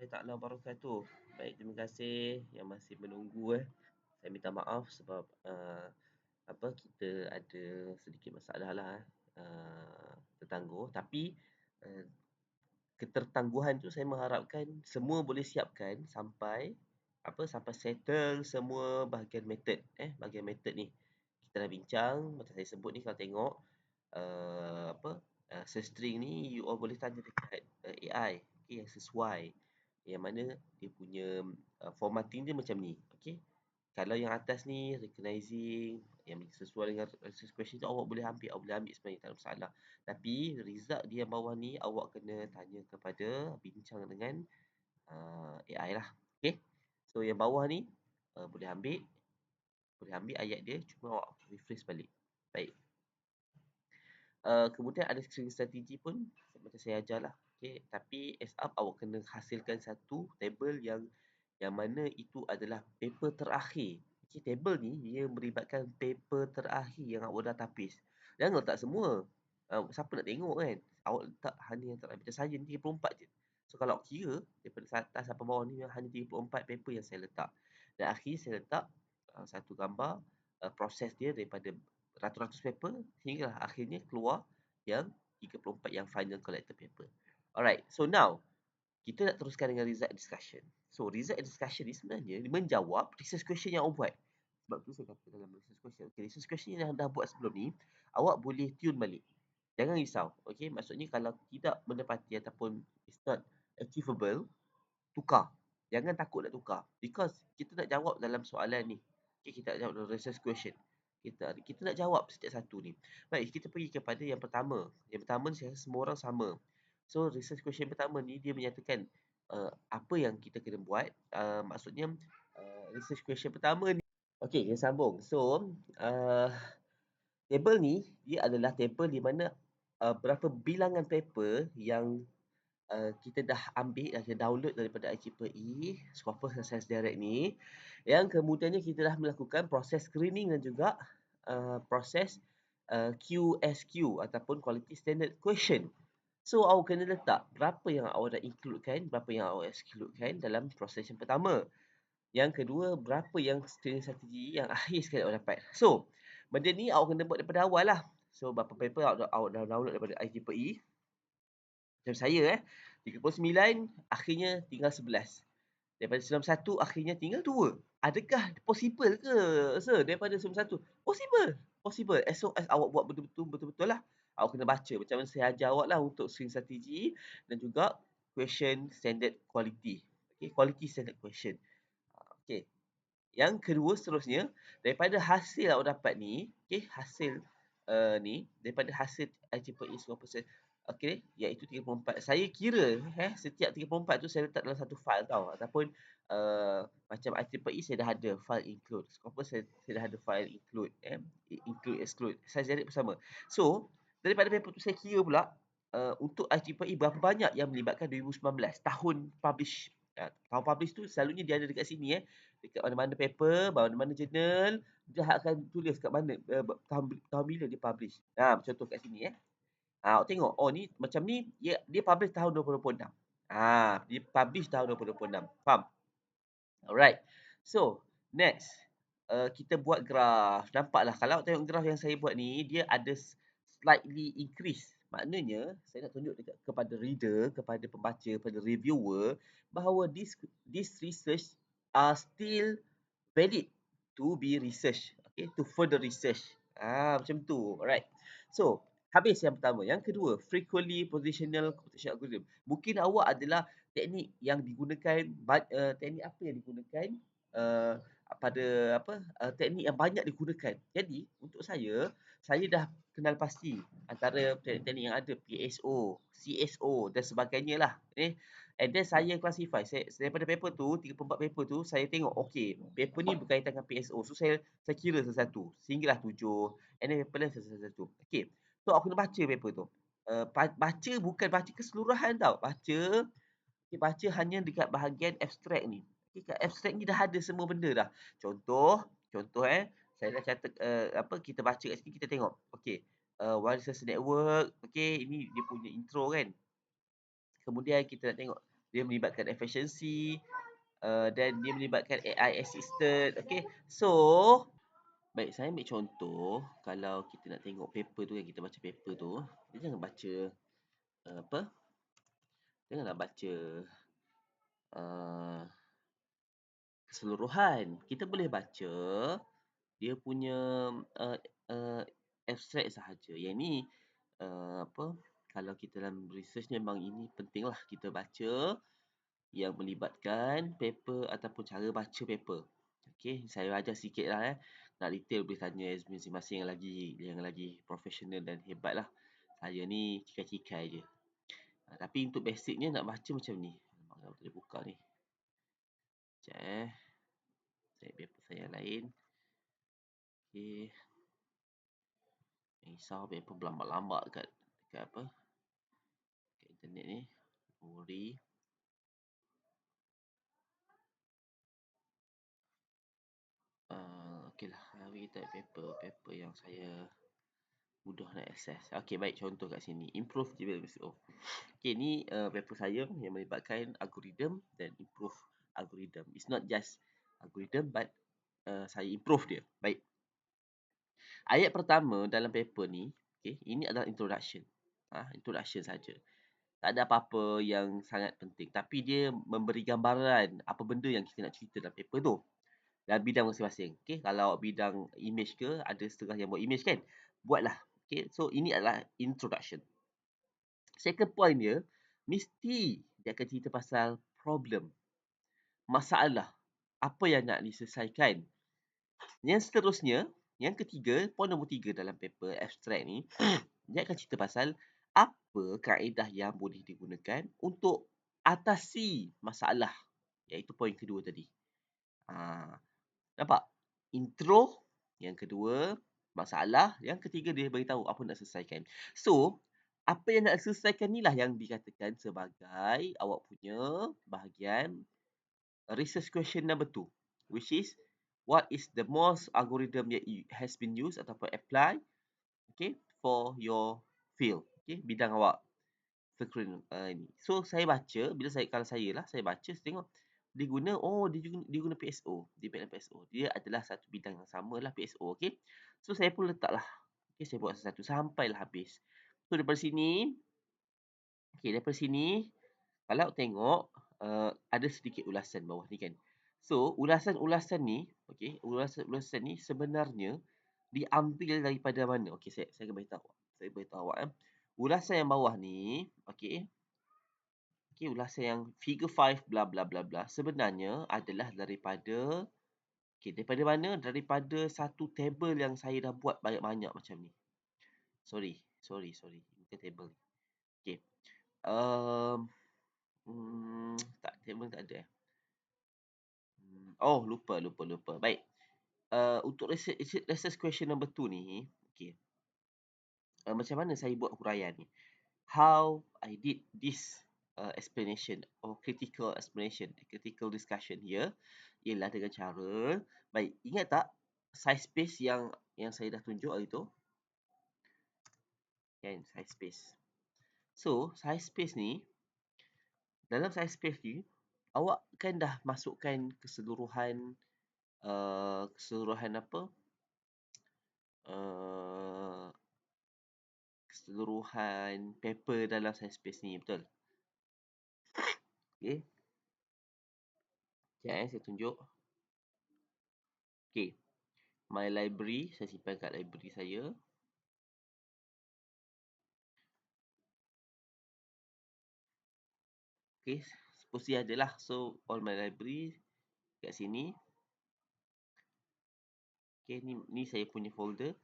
warahmatullahi taala wabarakatuh. Baik, terima kasih yang masih menunggu. Saya minta maaf sebab kita ada sedikit masalah lah tertangguh. Tapi uh, ketertangguhan tu saya mengharapkan semua boleh siapkan sampai settle semua bahagian method ni. Kita dah bincang macam saya sebut ni, kalau tengok string ni you all boleh tanya dekat AI, okay, yang sesuai, yang mana dia punya formatting dia macam ni, okay. Kalau yang atas ni recognizing yang sesuai dengan research question tu, awak boleh ambil sebenarnya, tak ada masalah. Tapi result dia yang bawah ni awak kena tanya bincang dengan AI lah. Okay. So yang bawah ni boleh ambil ayat dia, cuma awak rephrase balik. Baik. Kemudian ada screening strategi pun macam saya ajar lah. Okay. Tapi as up awak kena hasilkan satu table yang mana itu adalah paper terakhir. Okay, table ni dia melibatkan paper terakhir yang awak dah tapis. Jangan letak semua. Siapa nak tengok kan? Awak letak hanya yang terakhir. Macam saya ni 34 je. So kalau awak kira daripada atas sampai bawah ni hanya 34 paper yang saya letak. Dan akhir saya letak satu gambar proses dia daripada ratus-ratus paper hinggalah akhirnya keluar yang 34 yang final collected paper. Alright, so now kita nak teruskan dengan result discussion. So, result discussion ni sebenarnya menjawab research question yang awak buat. Sebab tu saya kata dalam research question. Okay, research question yang dah buat sebelum ni, awak boleh tune balik. Jangan risau. Okay, maksudnya kalau tidak menepati ataupun it's not achievable, tukar. Jangan takut nak tukar. Because kita nak jawab dalam soalan ni. Okay, kita nak jawab dalam research question. Kita nak jawab setiap satu ni. Baik, kita pergi kepada yang pertama. Yang pertama ni saya rasa semua orang sama. So, research question pertama ni dia menyatakan apa yang kita kena buat. Maksudnya, research question pertama ni. Okey, kita sambung. So, table ni, dia adalah table di mana berapa bilangan paper yang kita dah ambil, dah download daripada IEEE, Scopus dan Science Direct ni. Yang kemudiannya kita dah melakukan proses screening dan juga proses QSQ ataupun Quality Standard Question. So, awak kena letak berapa yang awak dah includekan, berapa yang awak excludekan dalam proses yang pertama. Yang kedua, berapa yang screening strategi yang akhir sekali awak dapat. So, benda ni awak kena buat daripada awal lah. So, berapa paper awak dah download daripada IEEE. Macam saya 39, akhirnya tinggal 11. Daripada 91, akhirnya tinggal 2. Adakah possible ke, sir, daripada 91? Possible. Possible. As long as awak buat betul-betul lah. Awak kena baca macam mana saya ajar awak lah untuk screening strategi dan juga question standard quality. Okay, quality standard question. Okay. Yang kedua seterusnya, daripada hasil awak dapat ni, okay, hasil ni, daripada hasil IEEE 10%, okay, iaitu 34. Saya kira setiap 34 tu saya letak dalam satu file tau. Ataupun macam IEEE saya dah ada file include. Scopus saya dah ada file include. Include, exclude. Saya jadi bersama. So, daripada paper tu saya kira pula untuk IEEE berapa banyak yang melibatkan 2019. Tahun publish. Tahun publish tu selalunya dia ada dekat sini dekat mana-mana paper, mana-mana jurnal, dia akan tulis kat mana tahun bila dia publish. Contoh kat sini awak tengok, oh ni macam ni dia publish tahun 2026. Dia publish tahun 2026. Faham? Alright. So, next. Kita buat graf. Nampaklah kalau awak tengok graf yang saya buat ni, dia ada slightly increase. Maknanya, saya nak tunjuk kepada reader, kepada pembaca, kepada reviewer bahawa this research are still valid to be research. Okay, to further research. Macam tu. Alright. So, habis yang pertama. Yang kedua, frequently positional computation algorithm. Mungkin awak adalah teknik yang digunakan, teknik apa yang digunakan teknik yang banyak digunakan. Jadi, untuk saya dah kenal pasti antara teknik-teknik yang ada, PSO, CSO dan sebagainya lah. And then saya classify. Daripada paper tu, 34 paper tu, saya tengok, okay, paper ni berkaitan dengan PSO. So, saya kira satu-satu. Sehinggalah 7. And then paper lain satu-satu. Okay. So, aku kena baca paper tu. Baca bukan baca keseluruhan tau. Baca hanya dekat bahagian abstract ni. Okay, kat abstract ni dah ada semua benda dah. Contoh saya dah catat kita baca kat sini, kita tengok. Okay, wireless network. Okay, ini dia punya intro kan. Kemudian kita nak tengok dia melibatkan efficiency, dan dia melibatkan AI assistant. Okay, so baik, saya ambil contoh. Kalau kita nak tengok paper tu kan, kita baca paper tu, kita jangan baca apa, janganlah baca uh, keseluruhan. Kita boleh baca dia punya uh, uh, abstract sahaja. Yang ni apa, kalau kita dalam research ni memang ini pentinglah kita baca yang melibatkan paper ataupun cara baca paper. Okey, saya ajar sikit lah Nak detail boleh tanya masing-masing yang lagi profesional dan hebat lah. Saya ni cikai-cikai je. Tapi untuk basicnya nak baca macam ni. Kalau boleh buka ni. Sekejap Saya paper saya yang lain. Okey. Risau paper berlambat-lambat dekat apa? Dekat internet ni. Worry. Okeylah, kita paper yang saya mudah nak access. Okey, baik, contoh kat sini. Improve development. Okey, ni paper saya yang melibatkan algorithm dan improve algorithm. It's not just algorithm but saya improve dia. Baik. Ayat pertama dalam paper ni, okey, ini adalah introduction. Introduction saja. Tak ada apa-apa yang sangat penting. Tapi dia memberi gambaran apa benda yang kita nak cerita dalam paper tu. Dalam bidang masing-masing. Okay? Kalau bidang image ke, ada setengah yang buat image kan. Buatlah. Okay? So, ini adalah introduction. Second point dia, mesti dia akan cerita pasal problem. Masalah. Apa yang nak diselesaikan. Yang seterusnya, yang ketiga, point nombor 3 dalam paper abstract ni, dia akan cerita pasal apa kaedah yang boleh digunakan untuk atasi masalah. Iaitu point kedua tadi. Nampak? Intro, yang kedua, masalah, yang ketiga dia beritahu apa nak selesaikan. So, apa yang nak selesaikan ni lah yang dikatakan sebagai awak punya bahagian research question number 2, which is what is the most algorithm that has been used ataupun apply, okay, for your field, okay, bidang awak. Ni. So saya baca, kalau saya lah, saya baca, saya tengok dia guna PSO, dia bidang PSO. Dia adalah satu bidang yang sama lah PSO, okey. So saya pun letaklah. Okey, saya buat satu sampailah habis. So daripada sini, kalau tengok ada sedikit ulasan bawah ni kan. So ulasan-ulasan ni, okey, ulasan-ulasan ni sebenarnya diambil daripada mana? Okey, saya akan beritahu. Saya beritahu awak Ulasan yang bawah ni, okey. Okey, ulasan yang figure 5 bla bla bla bla sebenarnya adalah daripada daripada mana? Daripada satu table yang saya dah buat banyak-banyak macam ni. Sorry. Bukan table ni. Okey. Tak, table tak ada. Oh, lupa. Baik. Untuk research question number 2 ni, okey. Macam mana saya buat huraian ni? How I did this explanation or critical discussion here ialah dengan cara, baik, ingat tak size space yang saya dah tunjuk hari tu kan, size space. So size space ni, dalam size space ni awak kan dah masukkan keseluruhan apa keseluruhan paper dalam size space ni, betul? Okey. Sekejap saya tunjuk. Okey. My library, saya simpan kat library saya. Okay, suppose dia adalah. So, all my library kat sini. Okay, ni saya punya folder.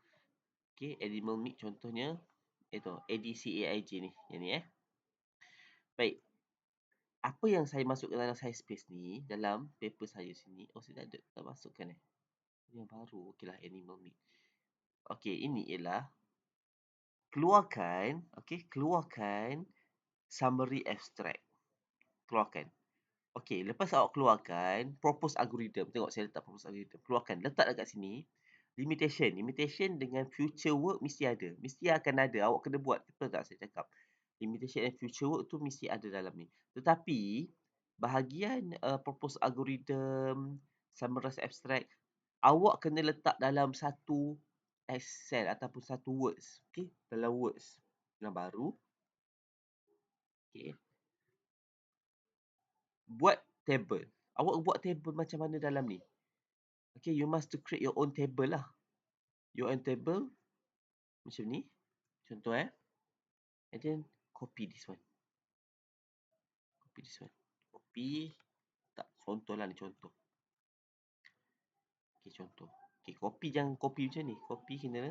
Okay, animal meat contohnya. Itu, ADCAIJ ni. Yang ni Baik. Apa yang saya masukkan dalam size space ni, dalam paper saya sini. Oh, saya tak masukkan Yang baru. Okay lah, animal meat. Okay, ini ialah keluarkan summary abstract. Keluarkan. Okey, lepas awak keluarkan propose algorithm. Tengok saya letak propose algorithm. Keluarkan, letak dekat sini. Limitation dengan future work mesti ada. Mesti akan ada. Awak kena buat. Betul tak saya cakap? Limitation and future work tu mesti ada dalam ni. Tetapi bahagian propose algorithm, summarize abstract, awak kena letak dalam satu Excel ataupun satu words. Okay, dalam words yang baru. Okay, buat table. Awak buat table macam mana dalam ni? Okay, you must to create your own table lah. Your own table macam ni. Contoh and then copy this one. Copy this one. Copy. Tak, contoh lah ni contoh. Okay, contoh. Okay, copy jangan copy macam ni. Copy kena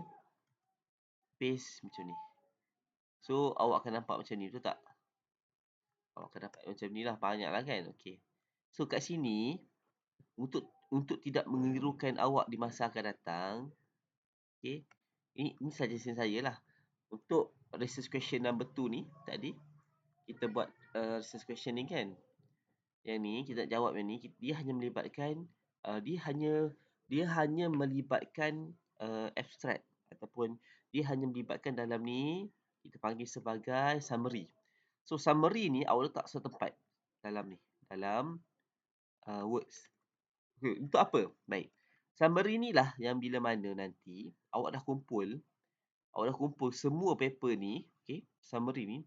paste macam ni. So, awak akan nampak macam ni, betul tak? Awak akan dapat macam ni lah, banyak lah kan? Okay. So, kat sini, untuk tidak mengelirukan awak di masa akan datang, okay, ini suggestion saya lah. Untuk research question number 2 ni, tadi, kita buat research question ni kan? Yang ni, kita jawab yang ni, dia hanya melibatkan, dia hanya melibatkan abstract ataupun dia hanya melibatkan dalam ni, kita panggil sebagai summary. So, summary ni awak letak satu tempat dalam ni, dalam words. Okay, untuk apa? Baik. Summary ni lah yang bila mana nanti awak dah kumpul semua paper ni, okay, summary ni.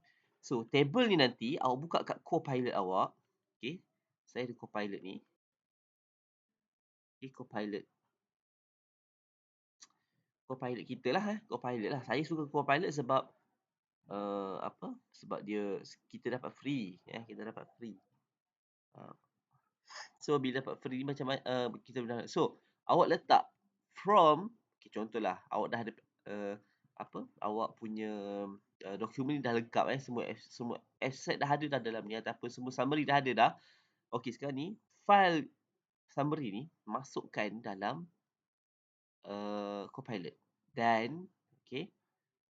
So, table ni nanti awak buka kat Copilot awak. Okay, saya ada Copilot ni. Okay, Copilot kita lah. Copilot lah. Saya suka Copilot sebab sebab kita dapat free. Kita dapat free. So, bila dapat free macam kita dah. So, awak letak from, okay, contohlah awak dah ada awak punya dokumen ni dah lengkap semua asset dah ada dah dalam ni ataupun semua summary dah ada dah. Okey, sekarang ni file summary ni masukkan dalam Copilot. Dan okey,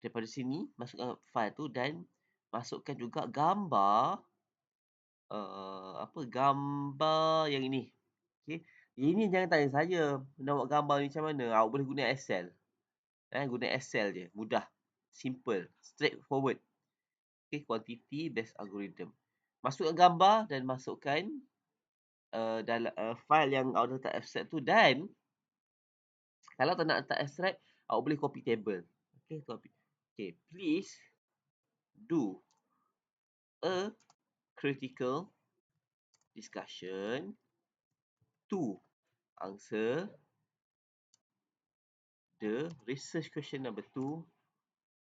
daripada sini masukkan file tu dan masukkan juga gambar gambar yang ini. Okey. Ini jangan tanya saya nak buat gambar ni macam mana. Awak boleh guna Excel. Guna Excel je. Mudah. Simple. Straightforward. Okay, quantity based algorithm. Masukkan gambar dan masukkan dalam file yang awak letak abstract tu, dan kalau tak nak letak abstract, awak boleh copy table. Okay, copy. Okay, please do a critical discussion to answer the research question number 2.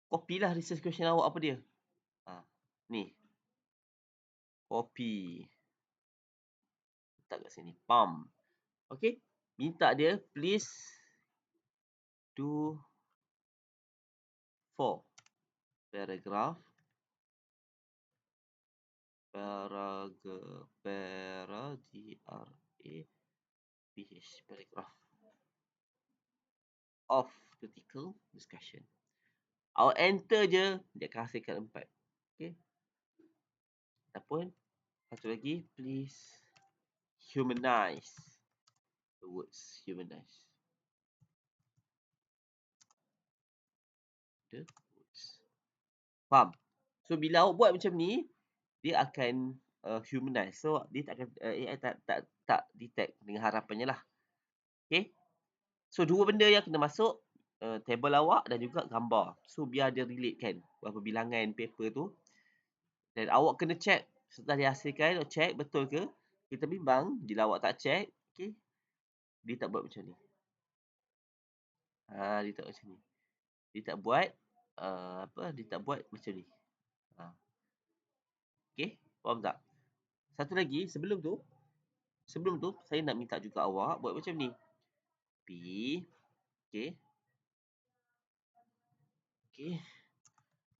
Copy lah research question awak apa dia. Ni. Copy. Letak kat sini. Pam. Okay. Minta dia, please do 4 paragraph. Paragraph of critical discussion. Awak enter je, dia akan hasilkan 4. Okay. Ataupun satu lagi, please humanize the words. Humanize the words. Faham? So, bila awak buat macam ni, dia akan humanize. So, dia tak akan AI tak detect dengan harapannya lah. Okay. So, dua benda yang kena masuk, table awak dan juga gambar. So, biar dia relate kan berapa bilangan paper tu. Dan awak kena check setelah dihasilkan, check betul ke. Kita bimbang bila awak tak check, okay, dia tak buat macam ni. Dia tak macam ni. Dia tak buat dia tak buat macam ni. Okay, faham tak? Satu lagi, sebelum tu saya nak minta juga awak buat macam ni. Okay. Okay.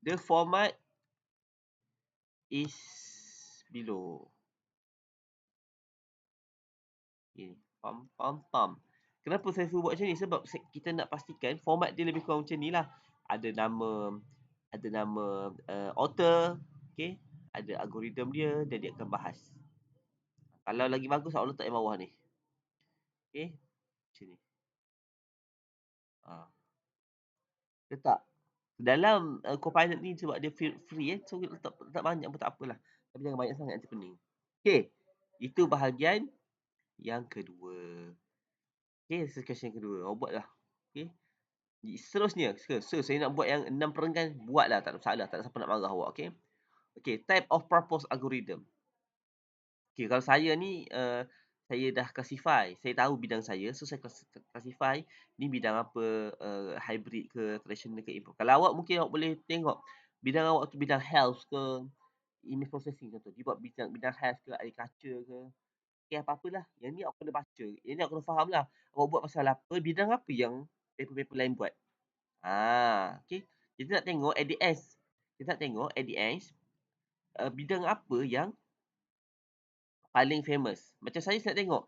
The format is below. Okay. Pam. Kenapa saya suruh buat macam ni? Sebab kita nak pastikan format dia lebih kurang macam ni lah. Ada nama author, okay, ada algorithm dia dan dia akan bahas. Kalau lagi bagus, awak letak yang bawah ni. Okay, macam ni. Letak. Dalam Copilot ni sebab dia free so letak banyak pun tak apalah. Tapi jangan banyak sangat, nanti pening. Okay. Itu bahagian yang kedua. Okay, question kedua. Awak buatlah. Okay. Seterusnya, saya nak buat yang 6 perenggan, buatlah, tak ada masalah, tak ada siapa nak marah awak, okey. Okey, type of purpose algorithm. Okey, kalau saya ni saya dah classify, saya tahu bidang saya, so saya classify ni bidang apa, hybrid ke, traditional ke, improve. Kalau awak mungkin awak boleh tengok bidang awak tu bidang health ke, image processing contoh. Dia buat bidang health ke, agriculture ke. Okey, apa-apalah. Yang ni awak kena baca. Yang ni awak kena faham lah. Awak buat pasal apa, bidang apa yang paper-paper lain buat. Okey. Kita nak tengok at the end. Kita nak tengok at the end, bidang apa yang paling famous. Macam saya nak tengok,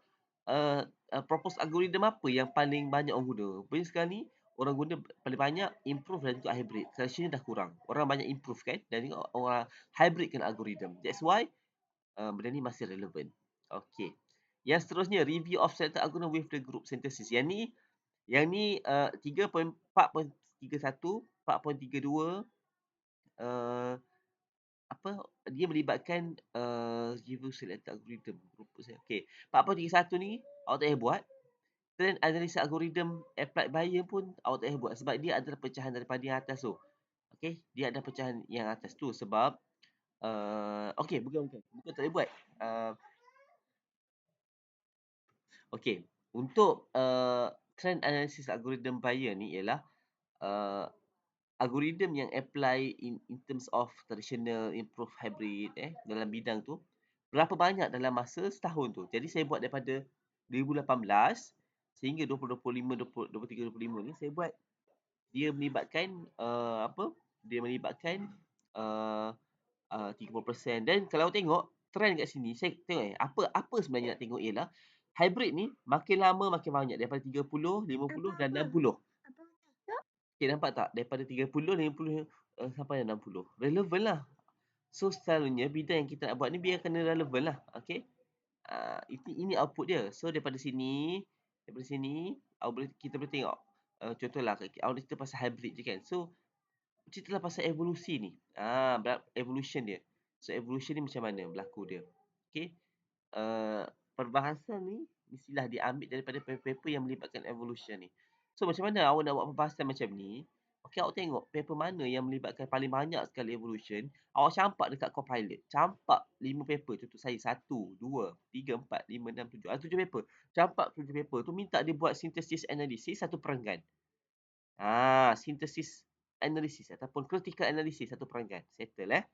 propose algorithm apa yang paling banyak orang guna. Rupanya sekarang ni, orang guna paling banyak improve dan juga hybrid. Traditional dah kurang. Orang banyak improve kan, dan juga orang hybrid kan algorithm. That's why, benda ni masih relevan. Okey. Yang seterusnya, review of selected algorithm with the group synthesis. Yang ni 4.31, 4.32, dia melibatkan review selected algorithm. Lupa saya. Okey. 4.31 ni awak tak payah buat. Trend analysis algorithm applied buyer pun awak tak payah buat sebab dia adalah pecahan daripada yang atas tu. Okey, dia ada pecahan yang atas tu sebab okey, bukan tak boleh buat. Okey, untuk trend analysis algorithm buyer ni ialah uh, algorithm yang apply in terms of traditional, improve, hybrid dalam bidang tu berapa banyak dalam masa setahun tu. Jadi saya buat daripada 2018 sehingga 2025, 2023, 2025 ni saya buat dia melibatkan Dia melibatkan uh, 30%. Dan kalau tengok trend kat sini, saya tengok apa sebenarnya nak tengok ialah hybrid ni makin lama makin banyak daripada 30, 50 dan 60. Okay, nampak tak? Daripada 30, 50 sampai 60. Relevan lah. So, selalunya bidang yang kita nak buat ni biar kena relevan lah. Okay. Ini output dia. So, daripada sini, kita boleh tengok. Contohlah, awak cerita pasal hybrid je kan. So, ceritalah pasal evolusi ni. Evolution dia. So, evolution ni macam mana berlaku dia. Okay. Perbahasan ni mestilah diambil daripada paper-paper yang melibatkan evolution ni. So macam mana awak nak buat perbahasan macam ni? Okey, awak tengok paper mana yang melibatkan paling banyak sekali evolution, awak campak dekat Copilot. Campak 5 paper, contoh saya 1, 2, 3, 4, 5, 6, 7. 7 paper. Campak 7 paper tu minta dia buat synthesis analysis satu perenggan. Synthesis analysis ataupun critical analysis satu perenggan. Settle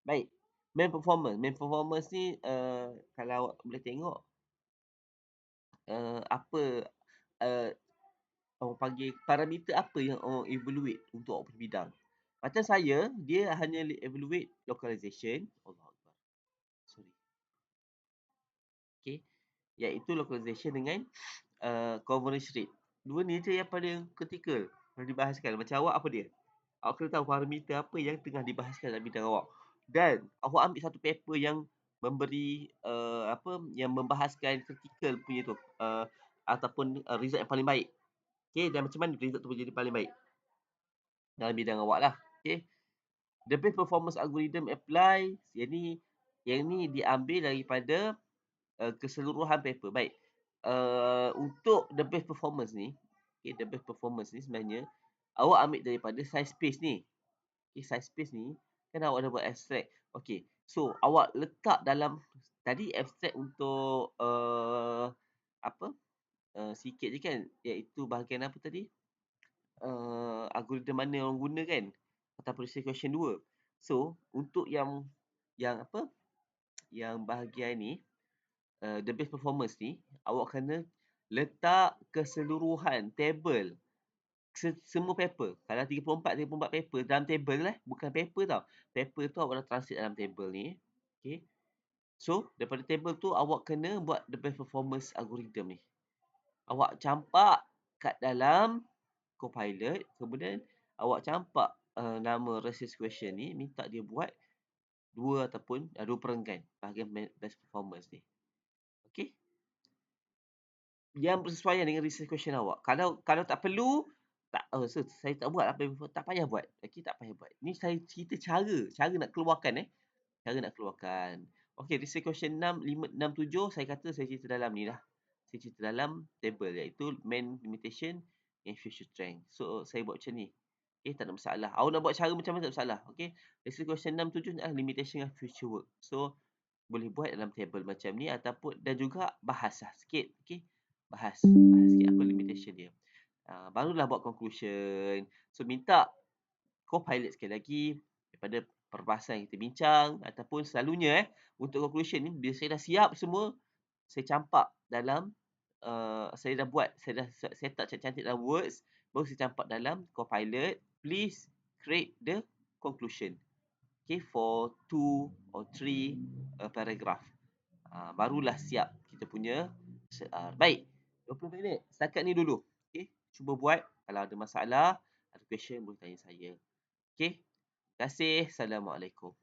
Baik. Main performance ni kalau awak boleh tengok apa uh, orang panggil parameter apa yang orang evaluate untuk awak punya bidang. Macam saya, dia hanya evaluate localization. Allah Akbar. Sorry. Okay. Iaitu localization dengan conversion rate. Dua ni je yang paling critical yang dibahaskan. Macam awak apa dia? Awak kena tahu parameter apa yang tengah dibahaskan dalam bidang awak. Dan awak ambil satu paper yang memberi yang membahaskan critical punya tu ataupun result yang paling baik. Okay, dan macam mana result tu menjadi paling baik dalam bidang awak lah. Okay. The best performance algorithm apply. Yang ni diambil daripada keseluruhan paper. Baik. Untuk the best performance ni, okay, the best performance ni sebenarnya awak ambil daripada size space ni. Okay, size space ni kan awak dah buat abstract. Okay. So, awak letak dalam tadi abstract untuk sikit je kan, iaitu bahagian apa tadi? Algorithm mana orang guna kan, ataupun question 2. So untuk yang bahagian ni, the best performance ni, awak kena letak keseluruhan table semua paper. Kalau 34 paper dalam table bukan paper tau. Paper tu awak dah translate dalam table ni. Okay. So daripada table tu awak kena buat the best performance algorithm ni. Awak campak kat dalam Copilot, kemudian awak campak nama research question ni, minta dia buat dua perenggan bahagian best performance ni. Okey. Yang bersesuaian dengan research question awak. Kalau tak perlu, saya tak buat apa yang tak payah buat. Okey, tak payah buat. Ni saya cerita cara nak keluarkan Cara nak keluarkan. Okey, research question 6, 5, 6, 7 saya kata saya cerita dalam ni lah. Saya cerita dalam table iaitu main limitation and future strength. So, saya buat macam ni. Okey, tak ada masalah. Awak nak buat cara macam mana tak masalah. Okey. Research question 6, 7 ni adalah limitation and future work. So, boleh buat dalam table macam ni ataupun dan juga bahas lah sikit. Okey. Bahas sikit apa limitation dia. Barulah buat conclusion. So, minta co-pilot sekali lagi daripada perbahasan yang kita bincang ataupun selalunya untuk conclusion ni bila saya dah siap semua, saya campak dalam saya dah buat, saya dah set up cantik-cantik dalam Words, baru saya campak dalam Copilot, please create the conclusion. Okay, for 2 or 3 paragraph. Barulah siap kita punya baik. 20 minit. Setakat ni dulu. Okay, cuba buat. Kalau ada masalah, ada question boleh tanya saya. Okay. Terima kasih. Assalamualaikum.